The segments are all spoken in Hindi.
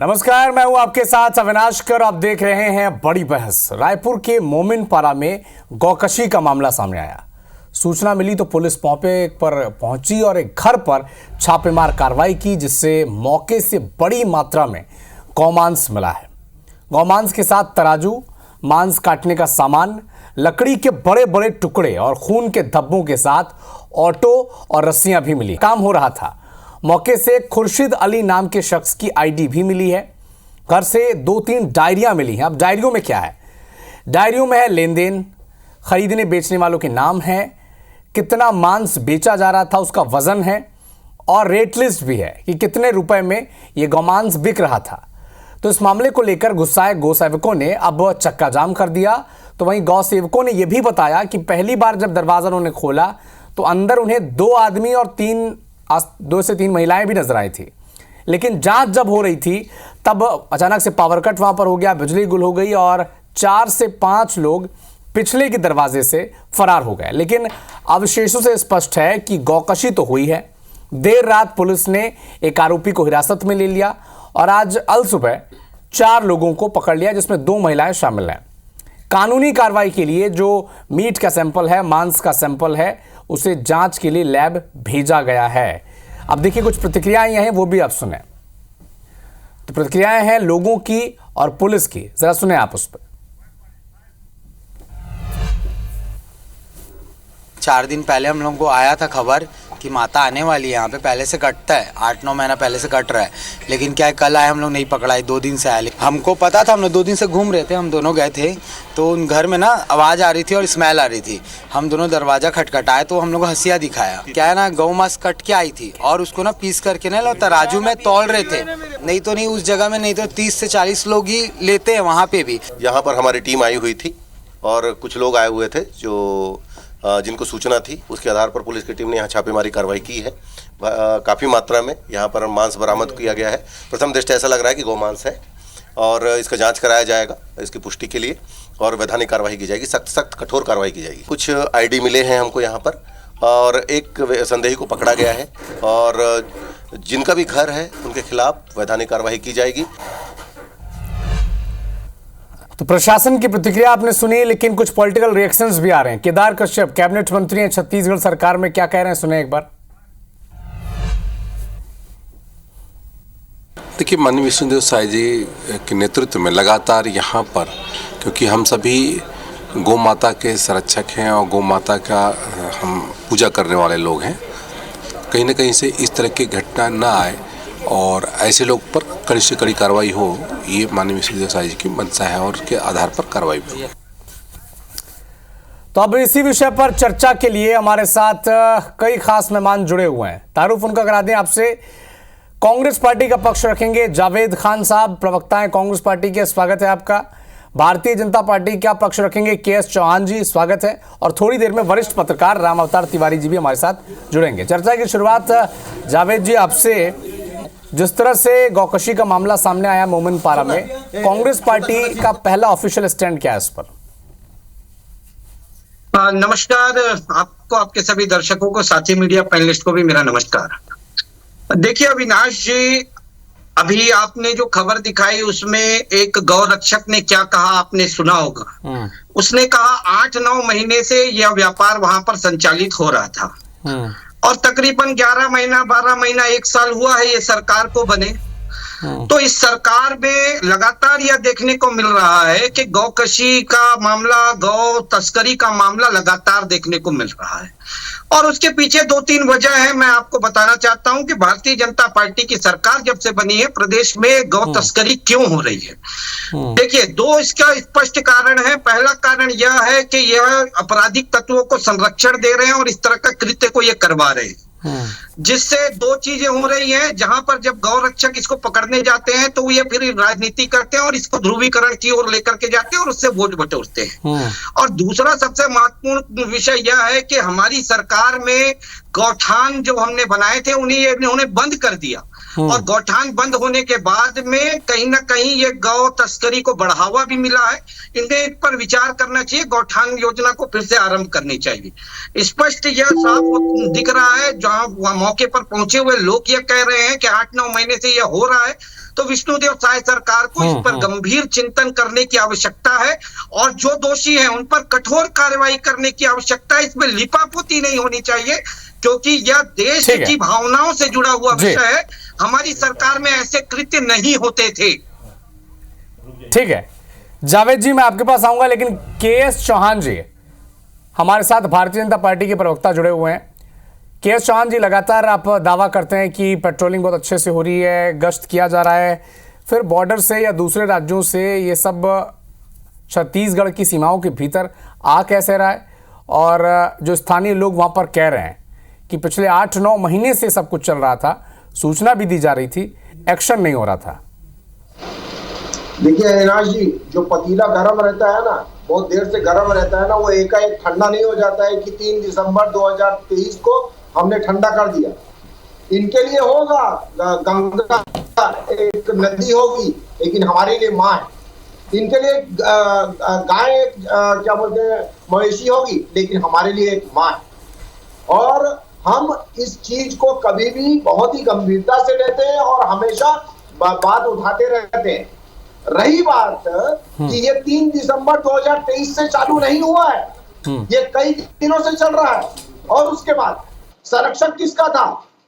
नमस्कार, मैं हूं आपके साथ अविनाश कर। आप देख रहे हैं बड़ी बहस। रायपुर के मोमिनपारा में गौकशी का मामला सामने आया। सूचना मिली तो पुलिस मौके पर पहुंची और एक घर पर छापेमार कार्रवाई की, जिससे मौके से बड़ी मात्रा में गौमांस मिला है। गौमांस के साथ तराजू, मांस काटने का सामान, लकड़ी के बड़े बड़े टुकड़े और खून के धब्बों के साथ ऑटो और रस्सियां भी मिली। काम हो रहा था। मौके से खुर्शीद अली नाम के शख्स की आईडी भी मिली है। घर से 2-3 डायरियां मिली हैं। अब डायरियों में क्या है? डायरियों में है लेन देन, खरीदने बेचने वालों के नाम है, कितना मांस बेचा जा रहा था उसका वजन है, और रेट लिस्ट भी है कि कितने रुपए में यह गौमांस बिक रहा था। तो इस मामले को लेकर गुस्साए गौ सेवकों ने अब चक्का जाम कर दिया। तो वहीं गौ सेवकों ने यह भी बताया कि पहली बार जब दरवाजा उन्होंने खोला तो अंदर उन्हें 2 आदमी और 2 से 3 महिलाएं भी नजर आई थी। लेकिन जांच जब हो रही थी तब अचानक से पावर कट वहां पर हो गया, बिजली गुल हो गई और 4 से 5 लोग पिछले के दरवाजे से फरार हो गए। लेकिन अवशेषों से स्पष्ट है कि गौकशी तो हुई है। देर रात पुलिस ने एक आरोपी को हिरासत में ले लिया और आज अलसुबह 4 लोगों को पकड़ लिया, जिसमें 2 महिलाएं शामिल हैं। कानूनी कार्रवाई के लिए जो मीट का सैंपल है, मांस का सैंपल है, उसे जांच के लिए लैब भेजा गया है। अब देखिए कुछ प्रतिक्रियाएं हैं, वो भी आप सुने। तो प्रतिक्रियाएं हैं लोगों की और पुलिस की, जरा सुने आप उस पर। 4 दिन पहले हम लोगों को आया था खबर कि माता आने वाली है। यहाँ पे पहले से कटता है, 8-9 महीना पहले से कट रहा है। लेकिन क्या है, कल आए हम लोग नहीं पकड़ा है, 2 दिन से आए। हमको पता था, हम लोग 2 दिन से घूम रहे थे, हम दोनों गए थे तो उन घर में ना आवाज़ आ रही थी और स्मेल आ रही थी। हम दोनों दरवाज़ा खटखटाए तो हम लोग हंसिया दिखाया। क्या है ना, गौ मांस कट के आई थी और उसको ना पीस करके ना लोग तराजू में तौल रहे थे। नहीं तो नहीं, उस जगह में नहीं तो 30 से 40 लोग ही लेते हैं वहाँ पे भी। यहाँ पर हमारी टीम आई हुई थी और कुछ लोग आए हुए थे जो जिनको सूचना थी, उसके आधार पर पुलिस की टीम ने यहाँ छापेमारी कार्रवाई की है। काफ़ी मात्रा में यहाँ पर मांस बरामद किया गया है। प्रथम दृष्टया ऐसा लग रहा है कि गौमांस है और इसका जांच कराया जाएगा इसकी पुष्टि के लिए और वैधानिक कार्रवाई की जाएगी, सख्त कठोर कार्रवाई की जाएगी। कुछ आईडी मिले हैं हमको यहाँ पर और एक संदेही को पकड़ा गया है और जिनका भी घर है उनके खिलाफ वैधानिक कार्रवाई की जाएगी। तो प्रशासन की प्रतिक्रिया आपने सुनी, लेकिन कुछ पॉलिटिकल रिएक्शंस भी आ रहे हैं। केदार कश्यप कैबिनेट मंत्री हैं छत्तीसगढ़ सरकार में, क्या कह रहे हैं सुने एक बार। देखिए, माननीय विष्णुदेव साय जी के नेतृत्व में लगातार यहाँ पर, क्योंकि हम सभी गौ माता के संरक्षक हैं और गौ माता का हम पूजा करने वाले लोग हैं, कहीं ना कहीं से इस तरह की घटना ना आए और ऐसे लोग पर कड़ी से कड़ी कार्रवाई हो, ये माननीय विष्णुदेव साय जी की मंशा है और उसके आधार पर कार्रवाई भी हो। तो अब इसी विषय पर चर्चा के लिए हमारे साथ कई खास मेहमान जुड़े हुए हैं। तारुफ उनका करा दें आपसे। कांग्रेस पार्टी का पक्ष रखेंगे जावेद खान साहब, प्रवक्ता हैं कांग्रेस पार्टी के, स्वागत है आपका। भारतीय जनता पार्टी का पक्ष रखेंगे के.एस. चौहान जी, स्वागत है। और थोड़ी देर में वरिष्ठ पत्रकार राम अवतार तिवारी जी भी हमारे साथ जुड़ेंगे। चर्चा की शुरुआत जावेद जी आपसे। जिस तरह से गौकशी का मामला सामने आया मोमिनपारा में, कांग्रेस पार्टी का पहला ऑफिशियल स्टैंड क्या है इस पर? नमस्कार आपको, आपके सभी दर्शकों को, साथी मीडिया पैनलिस्ट को भी मेरा नमस्कार। देखिए अविनाश जी, अभी आपने जो खबर दिखाई उसमें एक गौ रक्षक ने क्या कहा आपने सुना होगा। उसने कहा 8-9 महीने से यह व्यापार वहां पर संचालित हो रहा था और तकरीबन 11 महीना 12 महीना 1 साल हुआ है ये सरकार को बने। तो इस सरकार में लगातार यह देखने को मिल रहा है कि गौकशी का मामला, गौ तस्करी का मामला लगातार देखने को मिल रहा है और उसके पीछे 2-3 वजह है। मैं आपको बताना चाहता हूं कि भारतीय जनता पार्टी की सरकार जब से बनी है प्रदेश में गौ तस्करी क्यों हो रही है। देखिए, 2 इसका स्पष्ट कारण है। पहला कारण यह है कि यह आपराधिक तत्वों को संरक्षण दे रहे हैं और इस तरह का कृत्य को ये करवा रहे हैं, जिससे 2 चीजें हो रही हैं। जहां पर जब गौ रक्षक इसको पकड़ने जाते हैं तो ये फिर राजनीति करते हैं और इसको ध्रुवीकरण की ओर लेकर के जाते हैं और उससे वोट बटोरते हैं। और दूसरा सबसे महत्वपूर्ण विषय यह है कि हमारी सरकार में गौठान जो हमने बनाए थे उन्हें बंद कर दिया। और गौठान बंद होने के बाद में कहीं ना कहीं ये गौ तस्करी को बढ़ावा भी मिला है। इन्हें इस पर विचार करना चाहिए, गौठान योजना को फिर से आरंभ करनी चाहिए। स्पष्ट यह साफ दिख रहा है, जहां वहां मौके पर पहुंचे हुए लोग ये कह रहे हैं कि 8-9 महीने से यह हो रहा है, तो विष्णुदेव साय सरकार को इस पर गंभीर चिंतन करने की आवश्यकता है और जो दोषी हैं उन पर कठोर कार्रवाई करने की आवश्यकता है। इसमें लिपापोती नहीं होनी चाहिए, क्योंकि यह देश की भावनाओं से जुड़ा हुआ विषय है। हमारी सरकार में ऐसे कृत्य नहीं होते थे। ठीक है जावेद जी, मैं आपके पास आऊंगा, लेकिन के.एस. चौहान जी हमारे साथ भारतीय जनता पार्टी के प्रवक्ता जुड़े हुए हैं। के.एस. चौहान जी, लगातार आप दावा करते हैं कि पेट्रोलिंग बहुत अच्छे से हो रही है, गश्त किया जा रहा है, फिर बॉर्डर से या दूसरे राज्यों से ये सब छत्तीसगढ़ की सीमाओं के भीतर आ कैसे रहा है, और जो स्थानीय लोग वहां पर कह रहे हैं कि पिछले 8-9 महीने से सब कुछ चल रहा था, सूचना भी दी जा रही थी, एक्शन नहीं हो रहा था। देखिए अविनाश जी, जो पतीला गर्म रहता है ना, बहुत देर से गर्म रहता है ना, वो एकाएक ठंडा नहीं हो जाता है कि 3 दिसंबर 2023 को हमने ठंडा कर दिया। इनके लिए होगा, गंगा एक नदी होगी, लेकिन हमारे लिए माँ है। इनके लिए गाय क्या बोलते हैं, मवेशी होगी, लेकिन हमारे लिए एक माँ है। और हम इस चीज को कभी भी बहुत ही गंभीरता से लेते हैं और हमेशा बात उठाते रहते हैं। रही बात कि ये 3 दिसंबर 2023 से चालू नहीं हुआ है, ये कई दिनों से चल रहा है। और उसके बाद संरक्षण किसका था?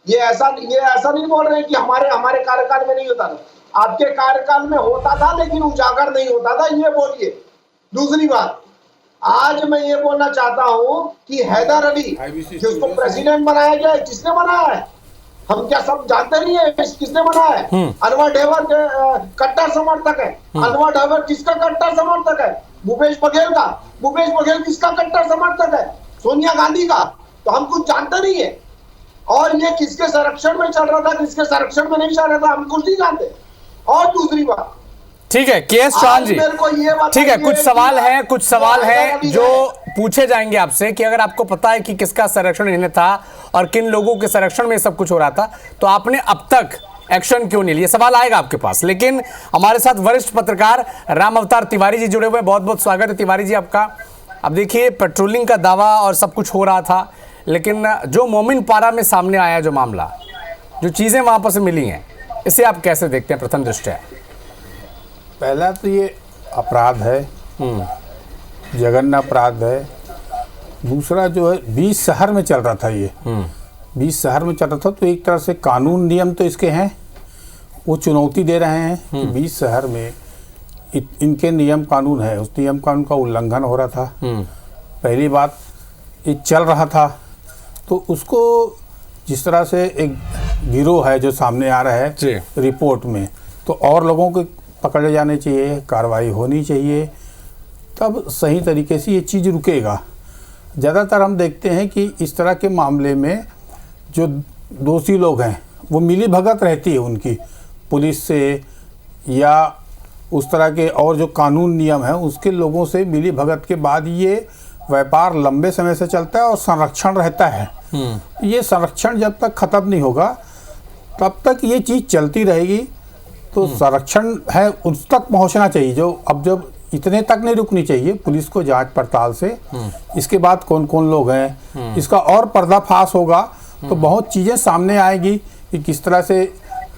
ये ऐसा नहीं बोल रहे कि हमारे कार्यकाल में नहीं होता था। आपके कार्यकाल में होता था, लेकिन उजागर नहीं होता था, ये बोलिए। दूसरी बात, आज मैं ये बोलना चाहता हूं कि हैदर अली जिसको प्रेसिडेंट बनाया गया है, किसने बनाया है? हम क्या सब जानते नहीं है किसने बनाया है? अनवर ढेबर के कट्टर समर्थक है। अनवर ढेबर किसका कट्टर समर्थक है? भूपेश बघेल का। भूपेश बघेल किसका कट्टर समर्थक है? सोनिया गांधी का। तो हम कुछ जानते नहीं है। और ये किसके संरक्षण में चल रहा था, किसके संरक्षण में नहीं चल रहा था, हम कुछ नहीं जानते। और दूसरी बात, ठीक है के.एस. चौहान जी, ठीक है, कुछ सवाल हैं जो पूछे जाएंगे आपसे कि अगर आपको पता है कि किसका संरक्षण इन्हें था और किन लोगों के संरक्षण में सब कुछ हो रहा था, तो आपने अब तक एक्शन क्यों नहीं लिया? सवाल आएगा आपके पास। लेकिन हमारे साथ वरिष्ठ पत्रकार राम अवतार तिवारी जी जुड़े हुए, बहुत बहुत स्वागत है तिवारी जी आपका। अब देखिए, पेट्रोलिंग का दावा और सब कुछ हो रहा था, लेकिन जो मोमिन पारा में सामने आया जो मामला, जो चीजें वहां पर से मिली हैं, इसे आप कैसे देखते हैं प्रथम दृष्टया? पहला तो ये अपराध है, जघन्य अपराध है। दूसरा जो है 20 शहर में चल रहा था, ये 20 शहर में चल रहा था, तो एक तरह से कानून नियम तो इसके हैं, वो चुनौती दे रहे हैं कि 20 शहर में इनके नियम कानून है, उस नियम कानून का उल्लंघन हो रहा था। पहली बात, ये चल रहा था, तो उसको जिस तरह से एक गिरोह है जो सामने आ रहा है रिपोर्ट में, तो और लोगों को पकड़े जाने चाहिए, कार्रवाई होनी चाहिए, तब सही तरीके से ये चीज़ रुकेगा। ज़्यादातर हम देखते हैं कि इस तरह के मामले में जो दोषी लोग हैं वो मिली भगत रहती है उनकी पुलिस से, या उस तरह के और जो कानून नियम है उसके लोगों से मिली भगत के बाद ये व्यापार लंबे समय से चलता है और संरक्षण रहता है। ये संरक्षण जब तक ख़त्म नहीं होगा तब तक ये चीज़ चलती रहेगी। तो संरक्षण है उस तक पहुंचना चाहिए, जो अब जब इतने तक नहीं रुकनी चाहिए पुलिस को जांच पड़ताल से। इसके बाद कौन कौन लोग हैं, इसका और पर्दाफाश होगा तो बहुत चीज़ें सामने आएगी कि किस तरह से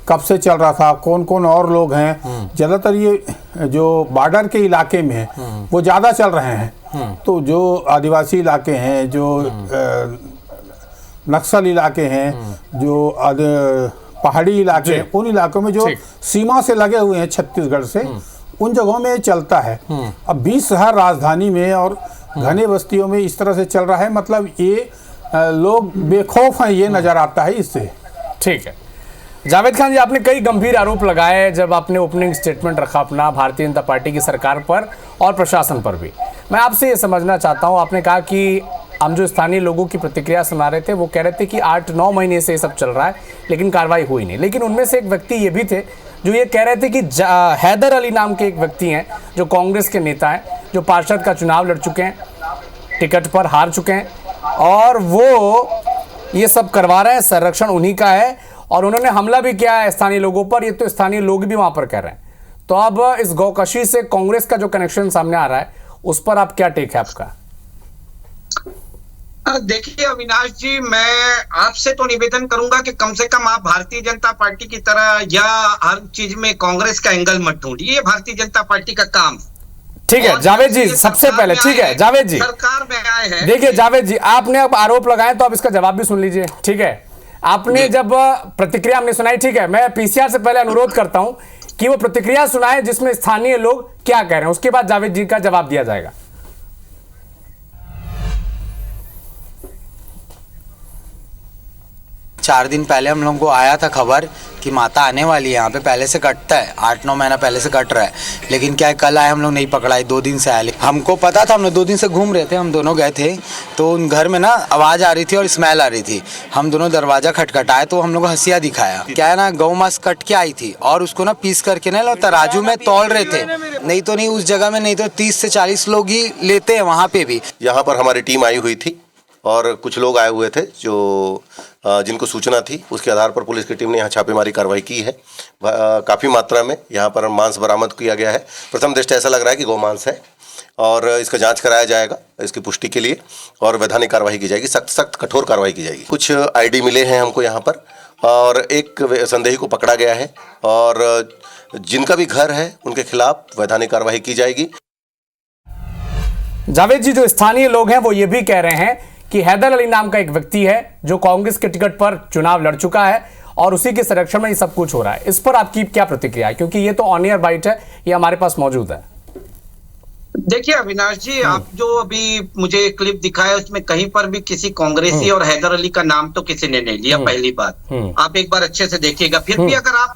कब से चल रहा था, कौन कौन और लोग हैं। ज़्यादातर ये जो बॉर्डर के इलाके में है वो ज़्यादा चल रहे हैं, तो जो आदिवासी इलाके हैं, जो नक्सल इलाके हैं, जो पहाड़ी इलाके हैं, उन इलाकों में जो सीमा से लगे हुए हैं छत्तीसगढ़ से, उन जगहों में चलता है। अब 20 शहर राजधानी में और घने बस्तियों में इस तरह से चल रहा है, मतलब ये लोग बेखौफ हैं, ये नजर आता है इससे। ठीक है जावेद खान जी, आपने कई गंभीर आरोप लगाए जब आपने ओपनिंग स्टेटमेंट रखा अपना भारतीय जनता पार्टी की सरकार पर और प्रशासन पर भी। मैं आपसे ये समझना चाहता हूँ, आपने कहा कि हम जो स्थानीय लोगों की प्रतिक्रिया सुना रहे थे वो कह रहे थे कि 8-9 महीने से ये सब चल रहा है लेकिन कार्रवाई हुई नहीं। लेकिन उनमें से एक व्यक्ति ये भी थे जो ये कह रहे थे कि हैदर अली नाम के एक व्यक्ति हैं जो कांग्रेस के नेता हैं, जो पार्षद का चुनाव लड़ चुके हैं, टिकट पर हार चुके हैं, और वो ये सब करवा रहे हैं, संरक्षण उन्हीं का है और उन्होंने हमला भी किया है स्थानीय लोगों पर, ये तो स्थानीय लोग भी वहां पर कह रहे हैं। तो अब इस गौकशी से कांग्रेस का जो कनेक्शन सामने आ रहा है उस पर आप क्या टेक है आपका? देखिए अविनाश जी, मैं आपसे तो निवेदन करूंगा कि कम से कम आप भारतीय जनता पार्टी की तरह या हर चीज में कांग्रेस का एंगल मत ढूंढिए। ये भारतीय जनता पार्टी का काम। ठीक है जावेद जी, सबसे पहले ठीक है जावेद जी, सरकार में आए हैं। देखिए जावेद जी, आपने अब आरोप लगाए तो आप इसका जवाब भी सुन लीजिए। ठीक है, आपने जब प्रतिक्रिया हमने सुनाई, ठीक है, मैं पीसीआर से पहले अनुरोध करता हूं कि वो प्रतिक्रिया सुनाए जिसमें स्थानीय लोग क्या कह रहे हैं, उसके बाद जावेद जी का जवाब दिया जाएगा। 4 दिन पहले हम लोगों को आया था खबर कि माता आने वाली है यहाँ पे। पहले से कटता है, 8-9 महीना पहले से कट रहा है, लेकिन क्या है कल आए हम लोग नहीं पकड़ा है, 2 दिन से आए। हमको पता था, हम लोग 2 दिन से घूम रहे थे, हम दोनों गए थे तो उन घर में ना आवाज़ आ रही थी और स्मेल आ रही थी। हम दोनों दरवाज़ा खटखटाए तो हम लोग हंसिया दिखाया। क्या है ना, गौ मांस कट के आई थी और उसको ना पीस करके ना तराजू में तौल रहे थे। नहीं तो नहीं, उस जगह में नहीं तो 30 से 40 लोग ही लेते हैं वहाँ पे भी। यहाँ पर हमारी टीम आई हुई थी और कुछ लोग आए हुए थे जो जिनको सूचना थी, उसके आधार पर पुलिस की टीम ने यहाँ छापेमारी कार्रवाई की है। काफ़ी मात्रा में यहाँ पर मांस बरामद किया गया है। प्रथम दृष्टया ऐसा लग रहा है कि गौ मांस है और इसका जांच कराया जाएगा इसकी पुष्टि के लिए और वैधानिक कार्रवाई की जाएगी, सख्त कठोर कार्रवाई की जाएगी। कुछ आईडी मिले हैं हमको यहाँ पर और एक संदेही को पकड़ा गया है और जिनका भी घर है उनके खिलाफ वैधानिक कार्रवाई की जाएगी। जावेद जी, जो स्थानीय लोग हैं वो ये भी कह रहे हैं कि हैदर अली नाम का एक व्यक्ति है जो कांग्रेस के टिकट पर चुनाव लड़ चुका है और उसी के संरक्षण में ये सब कुछ हो रहा है। इस पर आपकी क्या प्रतिक्रिया है, क्योंकि ये तो ऑन एयर बाइट है, ये हमारे पास मौजूद है। देखिए अविनाश जी, आप जो अभी मुझे क्लिप दिखाया उसमें कहीं पर भी किसी कांग्रेसी और हैदर अली का नाम तो किसी ने नहीं लिया। पहली बात आप एक बार अच्छे से देखिएगा। फिर भी अगर आप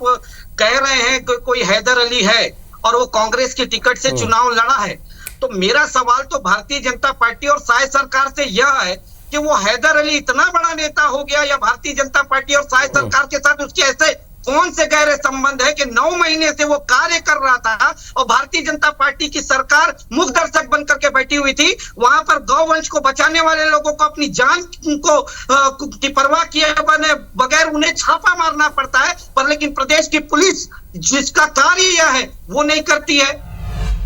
कह रहे हैं कि कोई हैदर अली है और वो कांग्रेस के टिकट से चुनाव लड़ा है, तो मेरा सवाल तो भारतीय जनता पार्टी और शायद सरकार से यह है कि वो हैदर अली इतना बड़ा नेता हो गया या भारतीय जनता पार्टी और शायद सरकार के साथ उसके ऐसे कौन से गहरे संबंध है कि 9 महीने से वो कार्य कर रहा था और भारतीय जनता पार्टी की सरकार मुख्य दर्शक बनकर के बैठी हुई थी। वहां पर गौवंश को बचाने वाले लोगों को अपनी जान को की परवाह किए बगैर उन्हें छापा मारना पड़ता है, पर लेकिन प्रदेश की पुलिस जिसका कार्य यह है वो नहीं करती है।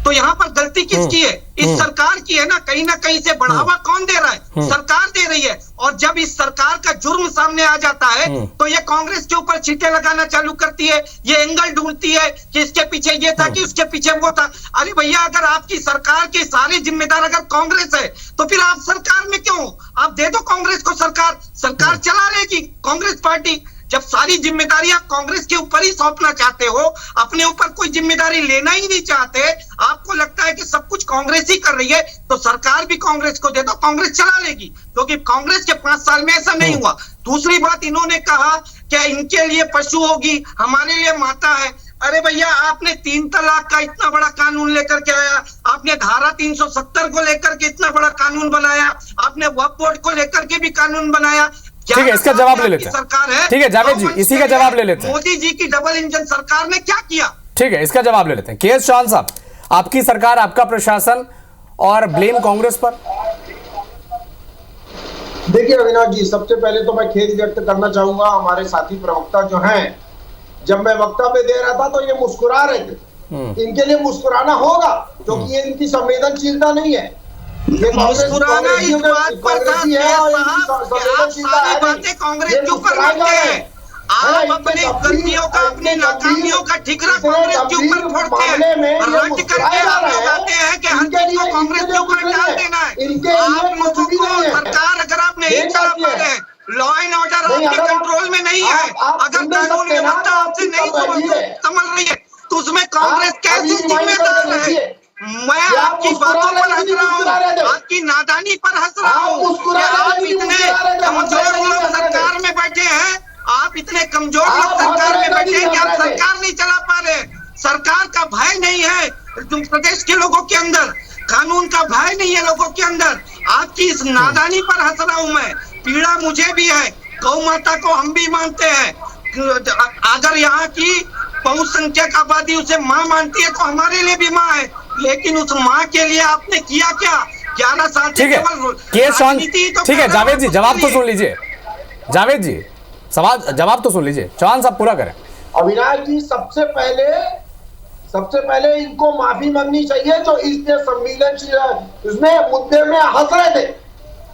तो यहाँ पर गलती किसकी है? इस सरकार की है ना। कहीं से बढ़ावा कौन दे रहा है? सरकार दे रही है। और जब इस सरकार का जुर्म सामने आ जाता है तो ये कांग्रेस के ऊपर छींटे लगाना चालू करती है, ये एंगल ढूंढती है कि इसके पीछे ये था कि उसके पीछे वो था। अरे भैया, अगर आपकी सरकार के सारे जिम्मेदार अगर कांग्रेस है तो फिर आप सरकार में क्यों? आप दे दो कांग्रेस को सरकार चला लेगी कांग्रेस पार्टी। जब सारी जिम्मेदारी आप कांग्रेस के ऊपर ही सौंपना चाहते हो, अपने ऊपर कोई जिम्मेदारी लेना ही नहीं चाहते, आपको लगता है कि सब कुछ कांग्रेस ही कर रही है, तो सरकार भी कांग्रेस को दे दो, कांग्रेस चला लेगी। क्योंकि कांग्रेस के 5 साल में ऐसा नहीं हुआ। दूसरी बात, इन्होंने कहा क्या इनके लिए पशु होगी, हमारे लिए माता है। अरे भैया, आपने 3 तलाक का इतना बड़ा कानून लेकर के आया, आपने धारा 370 को लेकर के इतना बड़ा कानून बनाया, आपने वक्फ बोर्ड को लेकर के भी कानून बनाया। ठीक है, इसका जवाब ले लेते हैं। सरकार है, ठीक है जावेद जी, इसी का जवाब ले लेते हैं। मोदी जी की डबल इंजन सरकार ने क्या किया? ठीक है, इसका जवाब ले लेते हैं। के.एस. चौहान साहब, आपकी सरकार, आपका प्रशासन और ब्लेम कांग्रेस पर। देखिए अविनाश जी, सबसे पहले तो मैं खेद व्यक्त करना चाहूंगा हमारे साथी प्रवक्ता जो हैं, जब मैं वक्तव्य दे रहा था तो ये मुस्कुरा रहे थे। इनके लिए मुस्कुराना होगा क्योंकि ये इनकी संवेदनशीलता नहीं है। ये मुस्कुराना इस बात पर था कि आप सारी बातें कांग्रेस के ऊपर करते हैं। आप अपने गलतियों का, अपनी नाकामियों का ठिकरा कांग्रेस के ऊपर फोड़ते हैं और रट करके आप लोग आते हैं कि हर चीज को कांग्रेस के ऊपर डाल देना है। आप लोगों को सरकार अगर आप नहीं चला पा रहे हैं, लॉ एंड ऑर्डर आपके कंट्रोल में नहीं है, अगर कानून व्यवस्था आपसे नहीं संभल रही है, तो उसमें कांग्रेस कैसे जिम्मेदार है? मैं आपकी बातों पर हंस रहा हूँ, आपकी नादानी पर हंस रहा हूँ। आप इतने कमजोर लोग सरकार में बैठे हैं, आप इतने कमजोर लोग सरकार में बैठे हैं कि आप सरकार नहीं चला पा रहे। सरकार का भय नहीं है प्रदेश के लोगों के अंदर, कानून का भय नहीं है लोगों के अंदर। आपकी इस नादानी पर हंस रहा हूँ मैं। पीड़ा मुझे भी है, गौ माता को हम भी मानते हैं। अगर यहाँ की बहुसंख्यक आबादी उसे माँ मानती है तो हमारे लिए भी माँ है, लेकिन उस माँ के लिए आपने किया क्या? 11 साल से ठीक है, के.एस. चौहान, ठीक है जावेद जी, जवाब तो सुन लीजिए। जावेद जी, सवाल जवाब तो सुन लीजिए, चौहान साहब पूरा करें। अविनाश जी, सबसे पहले इनको माफी मांगनी चाहिए जो इसने संवेदनशील इसमें मुद्दे में हंस रहे थे।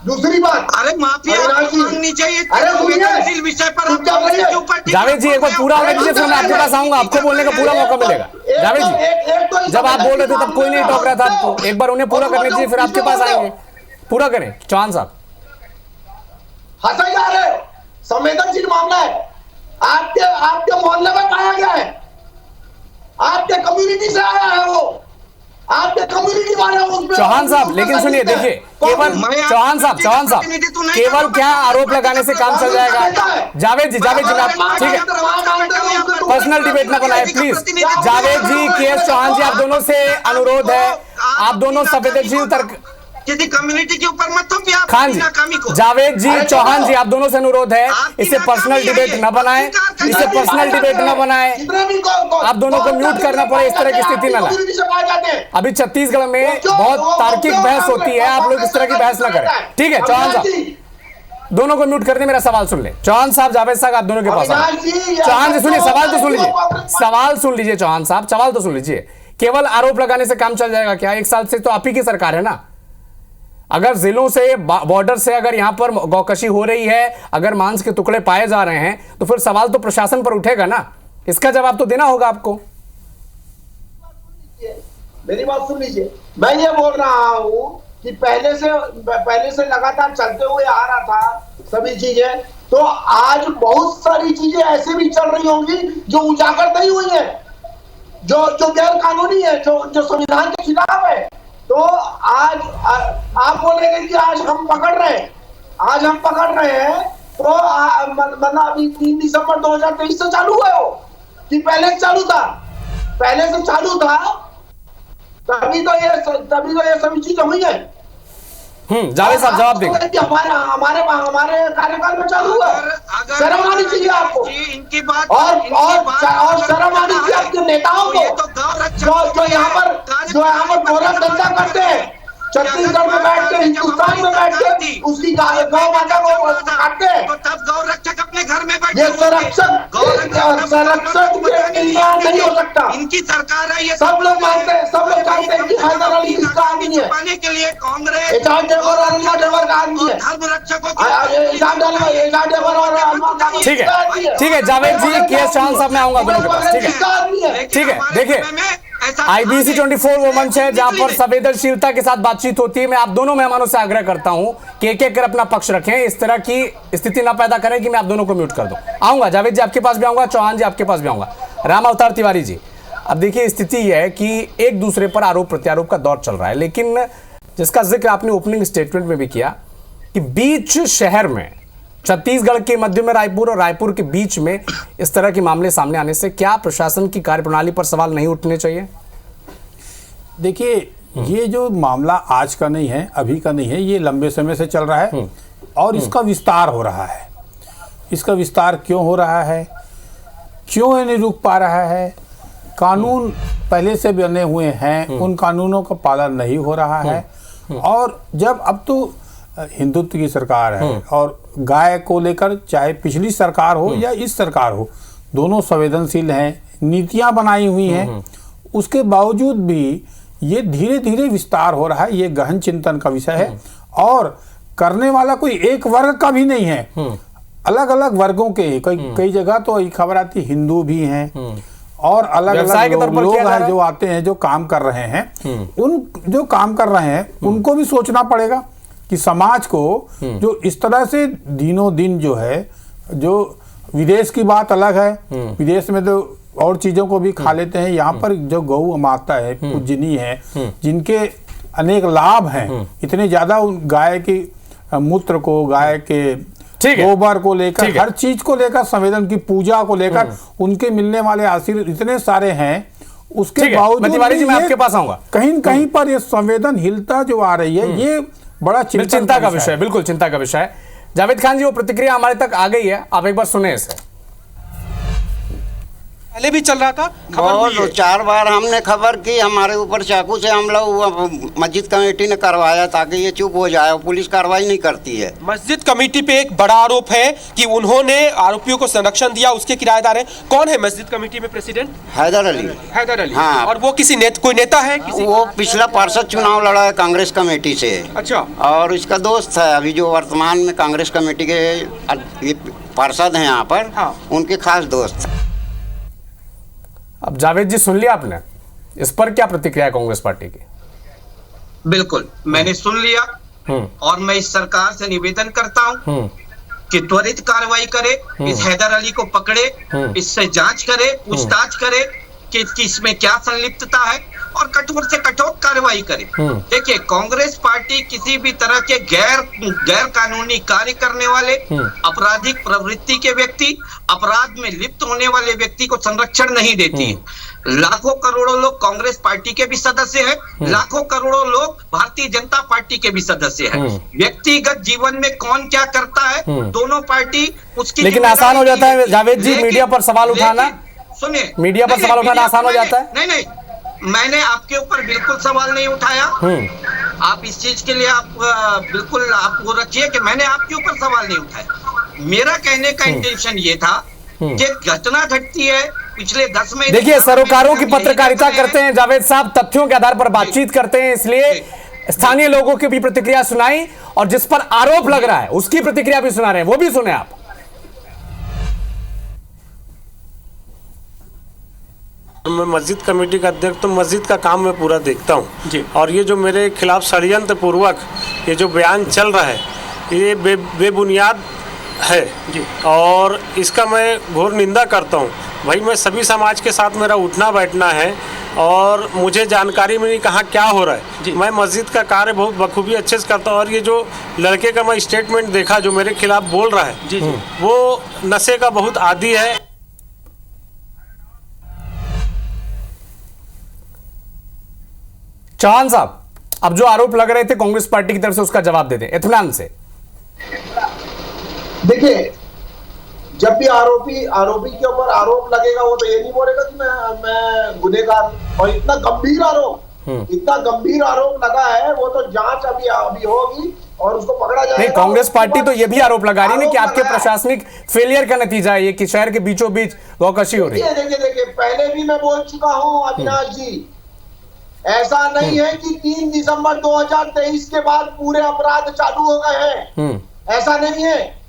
दूसरी बात, अरे माफी अविनाश जी, मांगनी चाहिए अरे संवेदनशील विषय पर आप कांग्रेस के ऊपर टिप्पणी जावेद जी एक बार पूरा होने दीजिए, फिर मैं आपके पास आऊंगा, आपको बोलने का पूरा मौका मिलेगा। जावेद जी जब आप बोल रहे थे तब कोई नहीं टोक रहा था आपको, एक बार उन्हें पूरा करने दीजिए, फिर आपके पास आएंगे। पूरा करें चौहान साहब। हंसा जा रहे हो, संवेदनशील मामला है, आपके मोहल्ले में पाया गया है, आपके कम्युनिटी से आया है वो, आपके कम्युनिटी वाले उसमें। चौहान साहब लेकिन सुनिए, देखिए केवल चौहान साहब केवल क्या आरोप लगाने से काम चल जाएगा? जावेद जी ठीक है, पर्सनल डिबेट ना बनाए प्लीज। जावेद जी, के.एस. चौहान जी, आप दोनों से अनुरोध है, आप दोनों संवेदनशील तर्क किसी कम्युनिटी के ऊपर मत थोपिए आप खान जी, नाकामी को। जावेद जी, चौहान जी, आप दोनों से अनुरोध है, इसे पर्सनल डिबेट न बनाएं, इसे पर्सनल डिबेट न बनाएं। आप दोनों को म्यूट करना पड़े, इस तरह की स्थिति न लाए। अभी छत्तीसगढ़ में बहुत तार्किक बहस होती है, आप लोग इस तरह की बहस न करें, ठीक है? चौहान साहब दोनों को म्यूट करने, मेरा सवाल सुन ले। चौहान साहब, जावेद साहब, आप दोनों के पास चौहान जी सुनिए, सवाल तो सुन लीजिए, सवाल सुन लीजिए चौहान साहब, सवाल तो सुन लीजिए। केवल आरोप लगाने से काम चल जाएगा क्या? 1 साल से तो आप ही की सरकार है ना। अगर जिलों से, बॉर्डर से अगर यहां पर गौकशी हो रही है, अगर मांस के टुकड़े पाए जा रहे हैं, तो फिर सवाल तो प्रशासन पर उठेगा ना, इसका जवाब तो देना होगा आपको। मेरी बात सुन लीजिए, मैं ये बोल रहा हूं कि पहले से लगातार चलते हुए आ रहा था सभी चीजें, तो आज बहुत सारी चीजें ऐसे भी चल रही होंगी जो उजागर नहीं हुई है, जो गैर कानूनी है, जो संविधान के खिलाफ है। तो आज आप बोलेंगे कि आज हम पकड़ रहे हैं, तो मतलब अभी 3 दिसंबर 2023 से चालू है वो, कि पहले से चालू था, तभी तो ये सभी चीजें हुई है। जावेद साहब जवाब देंगे। हमारे कार्यकाल में चालू हुआ, शर्म आनी चाहिए आपको, इनकी बात और शर्म आनी चाहिए आपके नेताओं को, जो यहाँ पर गौरव धंधा करते हैं, छत्तीसगढ़ में बैठ के, हिंदुस्तान में बैठ के उसकी गौ माता को काटते हैं। तो तब गौरक्षक अपने घर में बैठे, ये संरक्षक नहीं हो सकता। इनकी सरकार है, ये सब लोग जानते हैं कि हैदर अली किसका आदमी है, पाने के लिए कांग्रेस एजाज ढेबर और अन्ना ढेबर का आदमी है, धर्म रक्षकों एजाज ढेबर और ठीक है जावेद जी, के.एस. चौहान साहब, मैं आऊंगा दोनों के पास, ठीक है। देखिए IBC 24 वो मंच है जहां पर संवेदनशीलता के साथ बातचीत होती है। मैं आप दोनों मेहमानों से आग्रह करता हूं कि एक कर अपना पक्ष रखें, इस तरह की स्थिति ना पैदा करें कि मैं आप दोनों को म्यूट कर दूं। आऊंगा जावेद जी, आपके पास भी आऊंगा, चौहान जी आपके पास भी आऊंगा, राम अवतार तिवारी जी। अब देखिए स्थिति यह है कि एक दूसरे पर आरोप प्रत्यारोप का दौर चल रहा है, लेकिन जिसका जिक्र आपने ओपनिंग स्टेटमेंट में भी किया कि बीच शहर में, छत्तीसगढ़ के मध्य में रायपुर और रायपुर के बीच में इस तरह के मामले सामने आने से क्या प्रशासन की कार्यप्रणाली पर सवाल नहीं उठने चाहिए? देखिए, ये जो मामला आज का नहीं है, अभी का नहीं है, ये लंबे समय से चल रहा है और इसका विस्तार हो रहा है। इसका विस्तार क्यों हो रहा है, क्यों ये नहीं रुक पा रहा है? कानून पहले से बने हुए हैं, उन कानूनों का पालन नहीं हो रहा है। और जब अब तो हिंदुत्व की सरकार है और गाय को लेकर चाहे पिछली सरकार हो या इस सरकार हो, दोनों संवेदनशील हैं, नीतियां बनाई हुई हैं, उसके बावजूद भी ये धीरे धीरे विस्तार हो रहा है। ये गहन चिंतन का विषय है और करने वाला कोई एक वर्ग का भी नहीं है, अलग अलग वर्गों के। कई जगह तो ये खबर आती हिंदू भी हैं और अलग अलग लोग हैं जो आते हैं, जो काम कर रहे हैं। उन जो काम कर रहे हैं उनको भी सोचना पड़ेगा कि समाज को जो इस तरह से दिनों दिन जो है, जो विदेश की बात अलग है, विदेश में तो और चीजों को भी खा लेते हैं, यहाँ पर जो गौ माता है, पूजनी है, जिनके अनेक लाभ हैं, इतने ज्यादा गाय की मूत्र को, गाय के गोबर को लेकर, हर चीज को लेकर, संवेदन की पूजा को लेकर उनके मिलने वाले आशीर्वाद इतने सारे हैं, उसके बावजूद मैं आपके पास आऊंगा, कहीं न कहीं पर ये संवेदनहीनता जो आ रही है, ये बड़ा चिंता का विषय है, बिल्कुल चिंता का विषय है। जावेद खान जी, वो प्रतिक्रिया हमारे तक आ गई है, आप एक बार सुने इसे। पहले भी चल रहा था, खबर हुई है। 4 बार हमने खबर की, हमारे ऊपर चाकू से हमला हुआ, मस्जिद कमेटी ने करवाया ताकि ये चुप हो जाए, पुलिस कार्रवाई नहीं करती है। मस्जिद कमेटी पे एक बड़ा आरोप है कि उन्होंने आरोपियों को संरक्षण दिया, उसके किराएदार हैं। कौन है मस्जिद कमेटी में प्रेसिडेंट? हैदर अली। हैदर अली। हाँ। और वो किसी कोई नेता है किसी? वो पिछला पार्षद चुनाव लड़ा है कांग्रेस कमेटी से। अच्छा। और इसका दोस्त है अभी जो वर्तमान में कांग्रेस कमेटी के ये पार्षद हैं यहाँ पर। हाँ। उनके खास दोस्त। अब जावेद जी सुन लिया आपने, इस पर क्या प्रतिक्रिया है कांग्रेस पार्टी की? बिल्कुल, मैंने सुन लिया और मैं इस सरकार से निवेदन करता हूं कि त्वरित कार्रवाई करे, इस हैदर अली को पकड़े, इससे जांच करे, पूछताछ करे कि इसमें क्या संलिप्तता है और कठोर से कठोर कार्रवाई करे। देखिए, कांग्रेस पार्टी किसी भी तरह के गैर कानूनी कार्य करने वाले, आपराधिक प्रवृत्ति के व्यक्ति, अपराध में लिप्त होने वाले व्यक्ति को संरक्षण नहीं देती है। लाखों करोड़ों लोग कांग्रेस पार्टी के भी सदस्य हैं, लाखों करोड़ों लोग भारतीय जनता पार्टी के भी सदस्य हैं। व्यक्तिगत जीवन में कौन क्या करता है, दोनों पार्टी उसकी। लेकिन आसान हो जाता है जावेद जी मीडिया पर सवाल उठाना। सुनिए, मीडिया पर सवाल उठाना आसान हो जाता है। नहीं, मैंने आपके ऊपर बिल्कुल सवाल नहीं उठाया। आप इस चीज के लिए आप बिल्कुल आप वो रखिए कि मैंने आपके ऊपर सवाल नहीं उठाया। मेरा कहने का इंटेंशन ये था कि घटना घटती है पिछले 10 महीने। देखिए, सरोकारों की पत्रकारिता करते हैं जावेद साहब, तथ्यों के आधार पर बातचीत करते हैं, इसलिए स्थानीय लोगों की भी प्रतिक्रिया सुनाई और जिस पर आरोप लग रहा है उसकी प्रतिक्रिया भी सुना रहे हैं, वो भी सुने आप। मैं मस्जिद कमेटी का अध्यक्ष, तो मस्जिद का काम मैं पूरा देखता हूँ। और ये जो मेरे खिलाफ षड्यंत्र पूर्वक ये जो बयान चल रहा है, ये बेबुनियाद है और इसका मैं घोर निंदा करता हूँ। भाई, मैं सभी समाज के साथ मेरा उठना बैठना है और मुझे जानकारी मिली कहाँ क्या हो रहा है। मैं मस्जिद का कार्य बहुत बखूबी अच्छे से करता हूँ और ये जो लड़के का मैं स्टेटमेंट देखा जो मेरे खिलाफ बोल रहा है, वो नशे का बहुत आदी है। चौहान साहब, अब जो आरोप लग रहे थे कांग्रेस पार्टी की तरफ से, उसका जवाब दे दें इत्मीनान से। देखिए, जब भी आरोपी के ऊपर आरोप लगेगा, वो तो ये नहीं बोलेगा कि मैं गुनहगार। और इतना गंभीर आरोप लगा है, वो तो जांच अभी होगी और उसको पकड़ा जाएगा। नहीं, कांग्रेस पार्टी तो ये भी आरोप लगा रही है कि आपके प्रशासनिक फेलियर का नतीजा है ये कि शहर के बीचों बीच गौकशी हो रही है। देखिए, पहले भी मैं बोल चुका हूँ अविनाश जी, ऐसा नहीं है कि 3 दिसंबर 2023 के बाद पूरे अपराध चालू हो गए हैं। ऐसा नहीं है,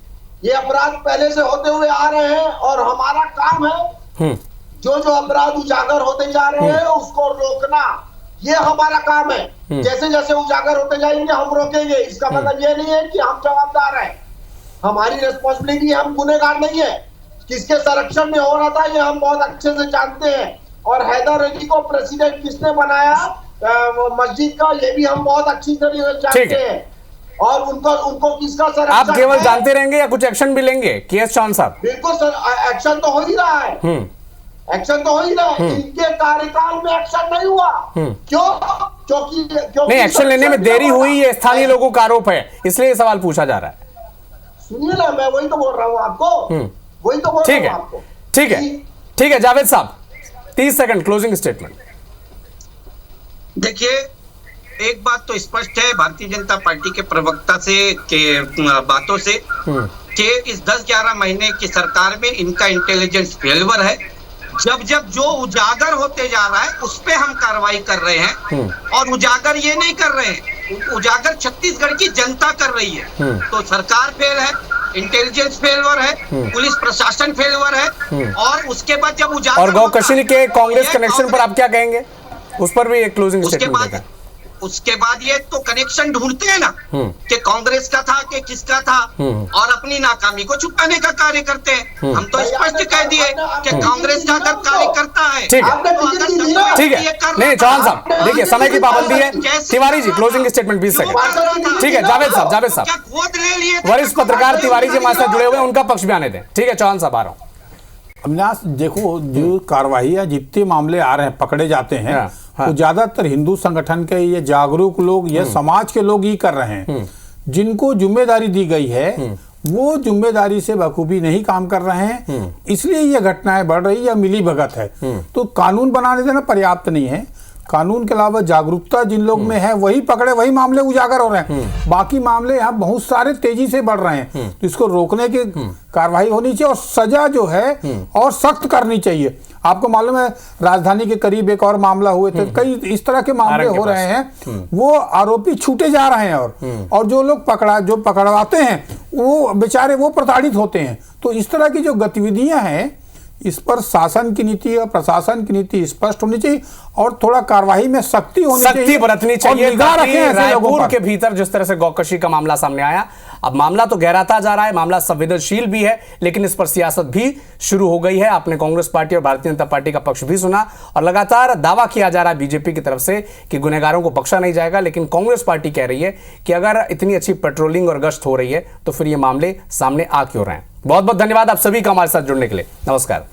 ये अपराध पहले से होते हुए आ रहे हैं और हमारा काम है जो अपराध उजागर होते जा रहे हैं उसको रोकना। ये हमारा काम है। जैसे जैसे उजागर होते जाएंगे हम रोकेंगे। इसका मतलब ये नहीं है कि हम जवाबदार हैं। हमारी रिस्पॉन्सिबिलिटी, हम गुनहगार नहीं है। किसके संरक्षण में हो रहा था ये हम बहुत अच्छे से जानते हैं। और हैदर अली को प्रेसिडेंट किसने बनाया मस्जिद का, ये भी हम बहुत अच्छी तरीके से जानते हैं। और उनको किसका संरक्षण, आप केवल जानते रहेंगे या कुछ एक्शन भी लेंगे? केएस चौहान साहब, बिल्कुल सर, एक्शन तो हो ही रहा है। एक्शन तो हो ही रहा है। इनके कार्यकाल में एक्शन नहीं हुआ। क्यों? क्योंकि नहीं, एक्शन लेने में देरी हुई, ये स्थानीय लोगों का आरोप है, इसलिए ये सवाल पूछा जा रहा है। सुनिए ना, मैं वही तो बोल रहा हूँ आपको, वही तो बोल रहा हूँ आपको। ठीक है जावेद साहब, 30 सेकंड क्लोजिंग स्टेटमेंट। देखिए, एक बात तो स्पष्ट है भारतीय जनता पार्टी के प्रवक्ता से के बातों से कि इस 10-11 महीने की सरकार में इनका इंटेलिजेंस फेल्योर है। जब जो उजागर होते जा रहा है उस पे हम कार्रवाई कर रहे हैं और उजागर ये नहीं कर रहे हैं, उजागर छत्तीसगढ़ की जनता कर रही है। तो सरकार फेल है, इंटेलिजेंस फेल्योर है, पुलिस प्रशासन फेल्योर है। और उसके बाद जब उजागर और गौकशी के कांग्रेस कनेक्शन पर आप क्या कहेंगे? उस पर भी एक क्लोजिंग स्टेटमेंट देगा। उसके बाद ये तो कनेक्शन ढूंढते हैं ना कि कांग्रेस का था कि किसका था और अपनी नाकामी को छुपाने का कार्य करते हैं। हम तो स्पष्ट कह दिए कि कांग्रेस का अगर कार्य करता है ठीक है। नहीं चौहान साहब, देखिए समय की पाबंदी है। Tiwari ji closing statement 20 second. ठीक है जावेद साहब, वरिष्ठ पत्रकार तिवारी जी हमारे साथ जुड़े हुए हैं, उनका पक्ष बयान दें। ठीक है चौहान साहब, आ रहा हूँ। अविनाश, देखो जो कार्रवाई या जितने मामले आ रहे हैं पकड़े जाते हैं वो ज्यादातर हिंदू संगठन के ये जागरूक लोग, ये समाज के लोग ही कर रहे हैं। जिनको जिम्मेदारी दी गई है वो जिम्मेदारी से बखूबी नहीं काम कर रहे हैं, इसलिए ये घटनाएं बढ़ रही या मिली भगत है। तो कानून बनाने देना पर्याप्त नहीं है, कानून के अलावा जागरूकता जिन लोग में है वही पकड़े, वही मामले उजागर हो रहे हैं। बाकी मामले यहाँ बहुत सारे तेजी से बढ़ रहे हैं, तो इसको रोकने की कार्रवाई होनी चाहिए और सजा जो है और सख्त करनी चाहिए। आपको मालूम है राजधानी के करीब एक और मामला हुए थे, कई इस तरह के मामले हो रहे हैं, वो आरोपी छूटे जा रहे हैं और जो लोग पकड़वाते हैं वो बेचारे वो प्रताड़ित होते हैं। तो इस तरह की जो गतिविधियां हैं इस पर शासन की नीति और प्रशासन की नीति स्पष्ट होनी चाहिए और थोड़ा कार्रवाई में सख्ती बरतनी चाहिए। रायपुर के भीतर जिस तरह से गौकशी का मामला सामने आया, अब मामला तो गहराता जा रहा है, मामला संवेदनशील भी है, लेकिन इस पर सियासत भी शुरू हो गई है। आपने कांग्रेस पार्टी और भारतीय जनता पार्टी का पक्ष भी सुना और लगातार दावा किया जा रहा है बीजेपी की तरफ से कि गुनहगारों को बख्शा नहीं जाएगा, लेकिन कांग्रेस पार्टी कह रही है कि अगर इतनी अच्छी पेट्रोलिंग और गश्त हो रही है तो फिर ये मामले सामने आ क्यों रहे हैं। बहुत बहुत धन्यवाद आप सभी का हमारे साथ जुड़ने के लिए। नमस्कार।